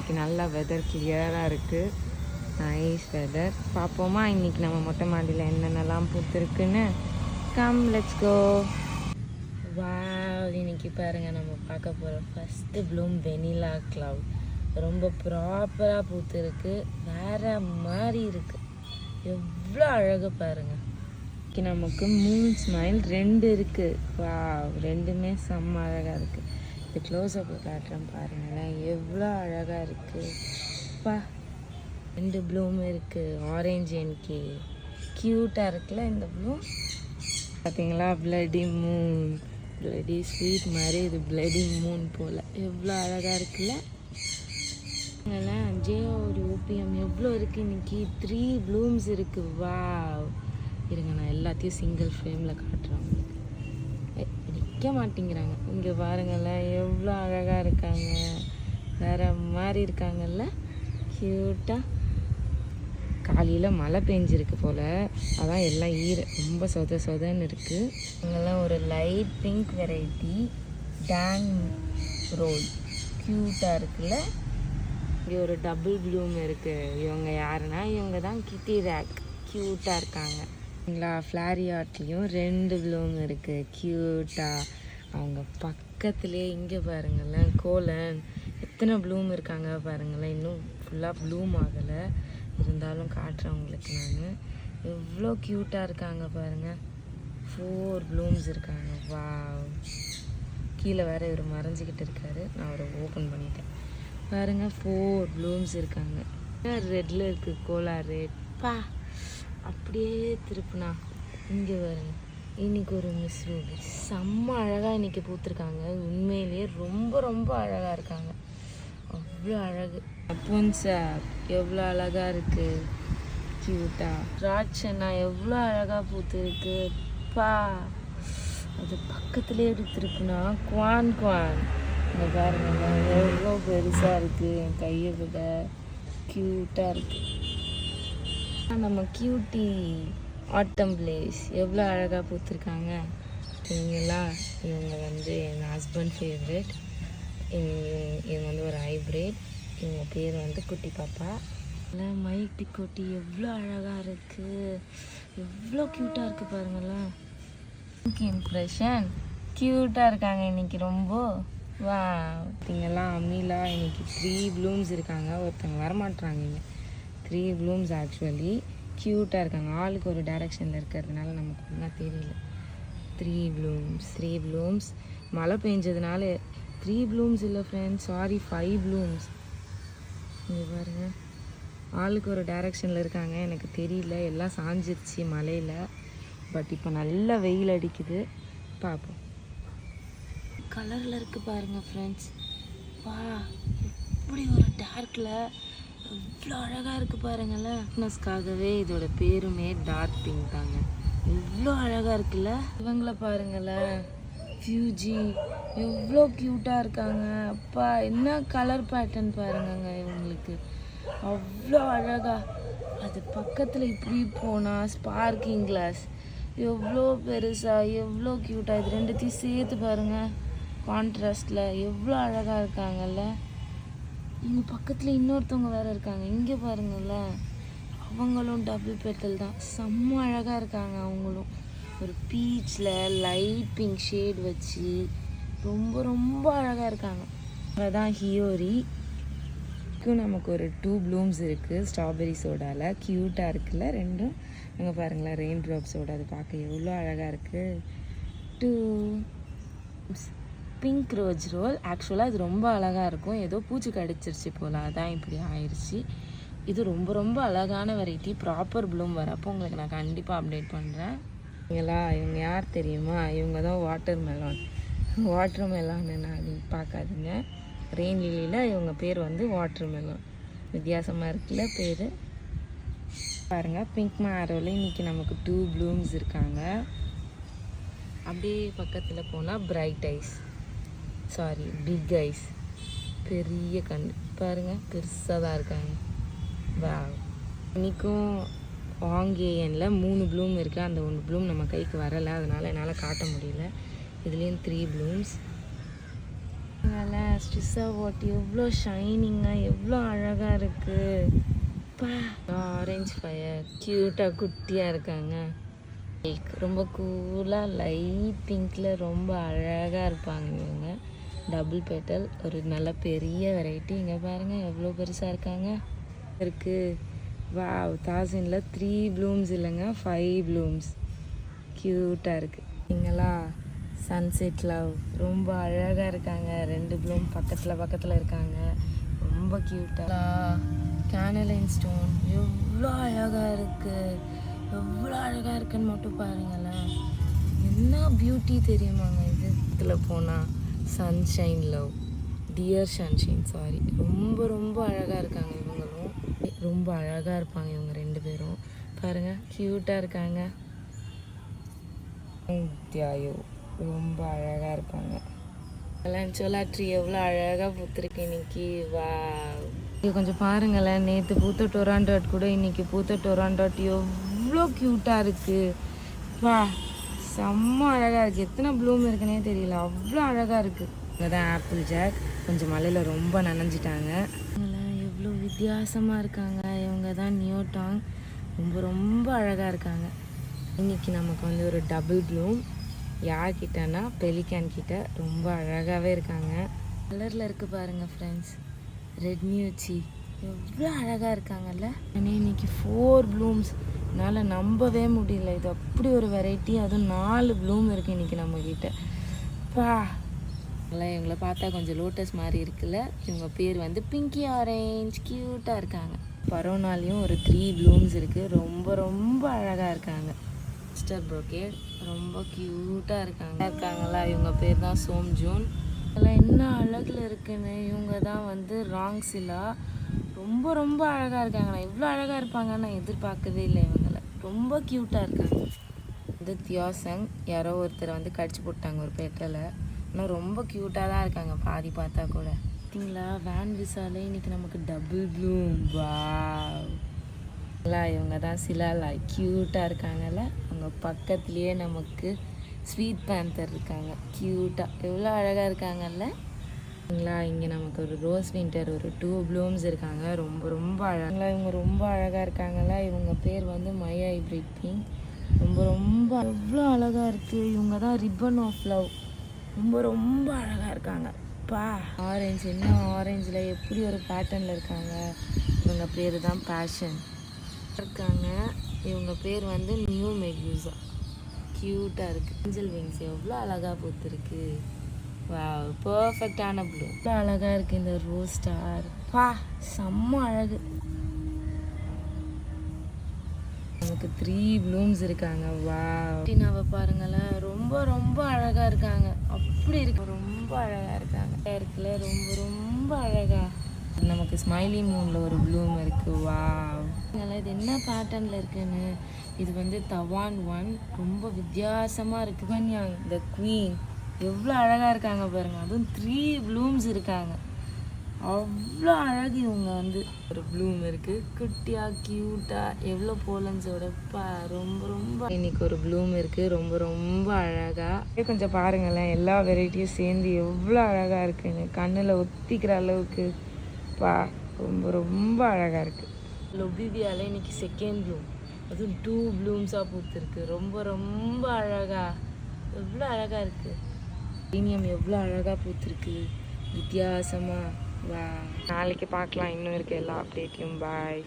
இன்றைக்கி நல்லா வெதர் கிளியராக இருக்குது, நைஸ் வெதர். பார்ப்போமா இன்றைக்கி நம்ம மொட்டை மாடியில் என்னென்னலாம் பூத்துருக்குன்னு. Come let's go. வாவ், இன்றைக்கி பாருங்கள் நம்ம பார்க்க போகிற ஃபஸ்ட்டு ப்ளூம் வெனிலா க்ளவுட். ரொம்ப ப்ராப்பராக பூத்துருக்கு, வேறு மாதிரி இருக்குது. எவ்வளோ அழகு பாருங்கள். இன்றைக்கி நமக்கு மூன் ஸ்மைல் 2 இருக்குது. வாவ், ரெண்டுமே செம்ம அழகாக இருக்குது. இது க்ளோஸ்அப் காட்டுறேன் பாருங்களேன், எவ்வளோ அழகாக இருக்குது. பா, 2 ப்ளூம் இருக்குது. ஆரேஞ்ச் என்கே க்யூட்டாக இருக்குல்ல இந்த ப்ளூம். பார்த்தீங்களா, பிளடி மூன், பிளடி ஸ்வீட் மாதிரி இது பிளடி மூன் போல் எவ்வளோ அழகாக இருக்குல்ல. ஜேஓடி ஓபிஎம் எவ்வளோ இருக்குது இன்றைக்கி. 3 ப்ளூம்ஸ் இருக்குது. வாவ், இருங்க நான் எல்லாத்தையும் சிங்கிள் ஃப்ரேமில் காட்டுறேன் உங்களுக்கு. நிற்க மாட்டேங்கிறாங்க. இங்கே பாருங்களேன் எவ்வளோ அழகாக இருக்காங்க, வேறு மாதிரி இருக்காங்கல்ல, க்யூட்டாக. காலையில் மழை பெஞ்சிருக்கு போல், அதான் எல்லாம் ரொம்ப சொதன்னு இருக்குது. இங்கெல்லாம் ஒரு லைட் பிங்க் வெரைட்டி டேங் ரோல் க்யூட்டாக இருக்குல்ல. இங்கே ஒரு டபுள் ப்ளூம் இருக்குது. இவங்க யாருன்னா இவங்க தான் கிட்டி ரேக், க்யூட்டாக இருக்காங்க. ஃப்ளாரி ஆர்ட்லேயும் 2 ப்ளூம் இருக்குது க்யூட்டாக. அவங்க பக்கத்துலேயே இங்கே பாருங்களேன் கோலன், எத்தனை ப்ளூம் இருக்காங்க பாருங்களேன். இன்னும் ஃபுல்லாக ப்ளூம் ஆகலை, இருந்தாலும் காட்டுறேன் உங்களுக்கு நான். எவ்வளோ க்யூட்டாக இருக்காங்க பாருங்கள். 4 ப்ளூம்ஸ் இருக்காங்க. வாவ், கீழே வேறு இவர் மறைஞ்சிக்கிட்டு இருக்காரு, நான் அவரை ஓப்பன் பண்ணிட்டேன் பாருங்கள். 4 ப்ளூம்ஸ் இருக்காங்க. ரெட்டில் இருக்குது, கோலா ரெட். பா, அப்படியே திருப்புனா இங்கே வருங்க. இன்றைக்கி ஒரு மிஸ் ரூபி செம்ம அழகாக இன்றைக்கி பூத்துருக்காங்க. உண்மையிலேயே ரொம்ப ரொம்ப அழகாக இருக்காங்க, அவ்வளோ அழகு. புன்சா எவ்வளோ அழகாக இருக்குது, க்யூட்டாக. திராட்சைனா எவ்வளோ அழகாக பூத்துருக்கு. பா, அது பக்கத்துலேயே எடுத்துருக்குன்னா குவான் இங்கே பாருங்க எவ்வளோ பெருசாக இருக்குது, என் கையை விட க்யூட்டாக இருக்குது. நம்ம கியூட்டி ஆட்டம் பிளேஸ் எவ்வளோ அழகாக பூத்துருக்காங்க. இவங்களா இவங்க என் ஹஸ்பண்ட் ஃபேவரெட். இவங்க ஒரு ஹைப்ரிட். இவங்க பேர் குட்டி பாப்பா. இல்லை மைக் டிக்கோட்டி எவ்வளோ அழகாக இருக்குது, எவ்வளோ க்யூட்டாக இருக்குது பாருங்களேன். இம்ப்ரெஷன் க்யூட்டாக இருக்காங்க இன்றைக்கி ரொம்ப. வா, இங்கெல்லாம் அம்மிலா இன்றைக்கி 3 ப்ளூம்ஸ் இருக்காங்க. ஒருத்தவங்க வரமாட்டுறாங்க. இங்கே 3 ப்ளூம்ஸ் ஆக்சுவலி க்யூட்டாக இருக்காங்க. ஆளுக்கு ஒரு டைரெக்ஷனில் இருக்கிறதுனால நமக்கு ஒன்றும் தெரியல. 3 ப்ளூம்ஸ் மழை பெஞ்சதுனால 3 ப்ளூம்ஸ் இல்லை ஃப்ரெண்ட்ஸ், சாரி 5 ப்ளூம்ஸ். இங்கே பாருங்கள், ஆளுக்கு ஒரு டைரெக்ஷனில் இருக்காங்க. எனக்கு தெரியல, எல்லாம் சாஞ்சிருச்சு மழையில். பட் இப்போ நல்ல வெயில் அடிக்குது, பார்ப்போம். கலரில் இருக்குது பாருங்கள் ஃப்ரெண்ட்ஸ். வா, எப்படி ஒரு டார்க்கில் எவ்வளோ அழகாக இருக்குது பாருங்களேன். ஃபிட்னஸ்க்காகவே இதோட பேருமே டார்க் பிங்க் தாங்க. எவ்வளோ அழகாக இருக்குல்ல. இவங்கள பாருங்களேன், ஃபியூஜி எவ்வளோ க்யூட்டாக இருக்காங்க. அப்பா, என்ன கலர் பேட்டர்ன் பாருங்கங்க இவங்களுக்கு, அவ்வளோ அழகாக. அது பக்கத்தில் இப்படி போனால் ஸ்பார்க்கிங் கிளாஸ் எவ்வளோ பெருசாக எவ்வளோ க்யூட்டாக. இது 2த்தையும் சேர்த்து பாருங்கள், கான்ட்ராஸ்டில் எவ்வளோ அழகாக இருக்காங்கல்ல. இங்கே பக்கத்தில் இன்னொருத்தவங்க வேறு இருக்காங்க, இங்கே பாருங்கள்ல, அவங்களும் டபுள் பெட்டல் தான், செம்ம அழகாக இருக்காங்க. அவங்களும் ஒரு பீச்சில் லைட் பிங்க் ஷேட் வச்சு ரொம்ப ரொம்ப அழகாக இருக்காங்க. அதுதான் ஹியோரி. நமக்கு ஒரு 2 ப்ளூம்ஸ் இருக்குது ஸ்ட்ராபெரி சோடாவில், க்யூட்டாக இருக்குல்ல ரெண்டும். அங்கே பாருங்களேன் ரெயின் ட்ராப்ஸோட, அது பார்க்க எவ்வளோ அழகாக இருக்குது. 2 பிங்க் ரோஸ் ரோல். ஆக்சுவலாக இது ரொம்ப அழகாக இருக்கும், ஏதோ பூச்சி கடிச்சிருச்சு போல், அதான் இப்படி ஆயிடுச்சு. இது ரொம்ப ரொம்ப அழகான வெரைட்டி. ப்ராப்பர் ப்ளூம் வரப்போ உங்களுக்கு நான் கண்டிப்பாக அப்டேட் பண்ணுறேன். இவங்க யார் தெரியுமா? இவங்க தான் வாட்டர் மெலான்னு நான் பார்க்காதீங்க. ரெயின் லில்லியில் இவங்க பேர் வாட்டர் மெலான். வித்தியாசமாக இருக்குல்ல பேர். பாருங்கள், பிங்க் மேரோவில் இன்றைக்கி நமக்கு 2 ப்ளூம்ஸ் இருக்காங்க. அப்படியே பக்கத்தில் போனால் பிக் ஐஸ், பெரிய கண் பாருங்கள், பெருசாக தான் இருக்காங்க. வா, இன்றைக்கும் வாங்கேயனில் 3 ப்ளூம் இருக்குது. அந்த 1 ப்ளூம் நம்ம கைக்கு வரலை, அதனால் என்னால் காட்ட முடியல. இதுலேயும் 3 ப்ளூம்ஸ். பாருங்களேன் ஸ்ட்ரிஸா வாட் எவ்வளோ ஷைனிங்காக எவ்வளோ அழகாக இருக்குது. ஆரஞ்சு ஃபயர் க்யூட்டாக குட்டியாக இருக்காங்க. ரொம்ப கூலாக லைட் பிங்க்கில் ரொம்ப அழகாக இருப்பாங்க இவங்க. டபுள் பெட்டல் ஒரு நல்ல பெரிய வெரைட்டி. இங்கே பாருங்கள் எவ்வளோ பெருசாக இருக்காங்க இருக்குது. வாவ் 1000ல் 3 ப்ளூம்ஸ் இல்லைங்க 5 ப்ளூம்ஸ். க்யூட்டாக இருக்குது. நீங்களா சன்செட் லவ் ரொம்ப அழகாக இருக்காங்க. 2 ப்ளூம் பக்கத்தில் இருக்காங்க. ரொம்ப க்யூட்டாக. கேனலைன் ஸ்டோன் எவ்வளோ அழகாக இருக்குது. எவ்வளோ அழகாக இருக்குன்னு மட்டும் பாருங்களேன். என்ன பியூட்டி தெரியுமாங்க இது. இதில் போனால் sunshine love dear sunshine sorry ரொம்ப அழகாக இருக்காங்க இவங்களும். ரொம்ப அழகாக இருப்பாங்க இவங்க 2 பேரும். பாருங்கள் க்யூட்டாக இருக்காங்க. தியாயோ ரொம்ப அழகாக இருப்பாங்க. லஞ்சோலா ட்ரீ எவ்வளோ அழகாக பூத்துருக்கு இன்னைக்கு. வா இங்கே கொஞ்சம் பாருங்களேன். நேற்று பூத்த டொராண்டோட் கூட இன்னைக்கு பூத்த டொராண்டோட் எவ்வளோ க்யூட்டாக இருக்குது. வா செம்ம அழகாக இருக்குது. எத்தனை ப்ளூம் இருக்குன்னே தெரியல, அவ்வளோ அழகாக இருக்குது. இங்கே தான் ஆப்பிள் ஜாக் கொஞ்சம் மழையில் ரொம்ப நனைஞ்சிட்டாங்க. எவ்வளோ வித்தியாசமாக இருக்காங்க. இவங்க தான் நியூடாங் ரொம்ப அழகாக இருக்காங்க. இன்றைக்கி நமக்கு வந்து ஒரு டபுள் ப்ளூம் யார்கிட்டனா பெலிகான் கிட்ட ரொம்ப அழகாகவே இருக்காங்க. கலரில் இருக்குது பாருங்கள் ஃப்ரெண்ட்ஸ். ரெட் மியூச்சி எவ்வளோ அழகாக இருக்காங்கல்ல. ஆனால் இன்றைக்கி 4 ப்ளூம்ஸ். என்னால் நம்பவே முடியல. இது அப்படி ஒரு வெரைட்டி. அதுவும் 4 ப்ளூம் இருக்குது இன்றைக்கி நம்மக்கிட்ட. இவங்களை பார்த்தா கொஞ்சம் லோட்டஸ் மாதிரி இருக்குல்ல. இவங்க பேர் வந்து பிங்கி ஆரேஞ்ச். க்யூட்டாக இருக்காங்க. பரோனாலையும் ஒரு 3 ப்ளூம்ஸ் இருக்குது. ரொம்ப அழகாக இருக்காங்க. மிஸ்டர் ப்ரோகேட் ரொம்ப க்யூட்டாக இருக்காங்களா. இவங்க பேர் தான் சோம் ஜூன். அதெல்லாம் என்ன அழகில் இருக்குன்னு. இவங்க தான் வந்து ராங்ஸிலா ரொம்ப அழகாக இருக்காங்க. நான் இவ்வளோ அழகாக இருப்பாங்கன்னு நான் எதிர்பார்க்கவே இல்லை. இவங்களை ரொம்ப க்யூட்டாக இருக்காங்க. வந்து தியோசங் யாரோ ஒருத்தரை வந்து கடிச்சு போட்டாங்க ஒரு பேட்டில். ஆனால் ரொம்ப க்யூட்டாக தான் இருக்காங்க பாதி பார்த்தா கூட. பார்த்தீங்களா வேன் விசாலே இன்றைக்கி நமக்கு டபுள் ப்ளூம். வா இவங்க தான் சிலாலா க்யூட்டாக இருக்காங்கல்ல. அவங்க பக்கத்துலேயே நமக்கு ஸ்வீட் பேந்தர் இருக்காங்க. க்யூட்டாக எவ்வளோ அழகாக இருக்காங்கல்ல. இங்கே நமக்கு ஒரு ரோஸ் வின்டர் ஒரு 2 ப்ளூம்ஸ் இருக்காங்க. ரொம்ப அழகாக இவங்க ரொம்ப அழகாக இருக்காங்கல்ல. இவங்க பேர் வந்து மை ஹைப்ரிட் பிங்க். ரொம்ப எவ்வளோ அழகாக இருக்குது. இவங்க தான் ரிப்பன் ஆஃப் லவ். ரொம்ப அழகாக இருக்காங்க. ஆரஞ்சு என்ன ஆரஞ்சில் எப்படி ஒரு பேட்டர்னில் இருக்காங்க. இவங்க பேர் தான் பேஷன் இருக்காங்க. இவங்க பேர் வந்து நியூ மெக்யூசா. க்யூட்டாக இருக்குது. ஏஞ்சல் விங்ஸ் எவ்வளோ அழகாக பூத்துருக்கு. வா பர்ஃபெக்டான ப்ளூ. எவ்வளோ அழகாக இருக்குது இந்த ரோஸ் ஸ்டார். செம்ம அழகு. நமக்கு 3 ப்ளூம்ஸ் இருக்காங்க. வா டினாவை பாருங்களேன். ரொம்ப அழகாக இருக்காங்க. அப்படி இருக்கு. ரொம்ப அழகாக இருக்காங்க. இருக்குல்ல ரொம்ப அழகா. நமக்கு ஸ்மைலி மூனில் ஒரு ப்ளூம் இருக்குது. வா இது என்ன பேட்டர்னில் இருக்குன்னு. இது வந்து தவான் 1 ரொம்ப வித்தியாசமாக இருக்குது. இந்த குவீன் எவ்வளோ அழகாக இருக்காங்க பாருங்கள். அதுவும் 3 ப்ளூம்ஸ் இருக்காங்க. அவ்வளோ அழகு. இவங்க வந்து ஒரு ப்ளூம் இருக்குது குட்டியாக க்யூட்டாக எவ்வளோ போலன்ஸோட ரொம்ப இன்னைக்கு ஒரு ப்ளூம் இருக்குது. ரொம்ப அழகாக. கொஞ்சம் பாருங்களேன் எல்லா வெரைட்டியும் சேர்ந்து எவ்வளோ அழகாக இருக்குன்னு. கண்ணில் ஒத்திக்கிற அளவுக்கு ரொம்ப அழகாக இருக்குது. லொபிவியாவில் இன்னைக்கு 2nd ப்ளூம். அதுவும் 2 ப்ளூம்ஸாக பூத்துருக்கு. ரொம்ப அழகாக எவ்வளோ அழகாக இருக்குது. ப்ரீமியம் எவ்வளோ அழகாக பூத்துருக்கு வித்தியாசமாக. வா நாளைக்கு பார்க்கலாம். இன்னும் இருக்க எல்லா அப்டேட்டையும். பாய்.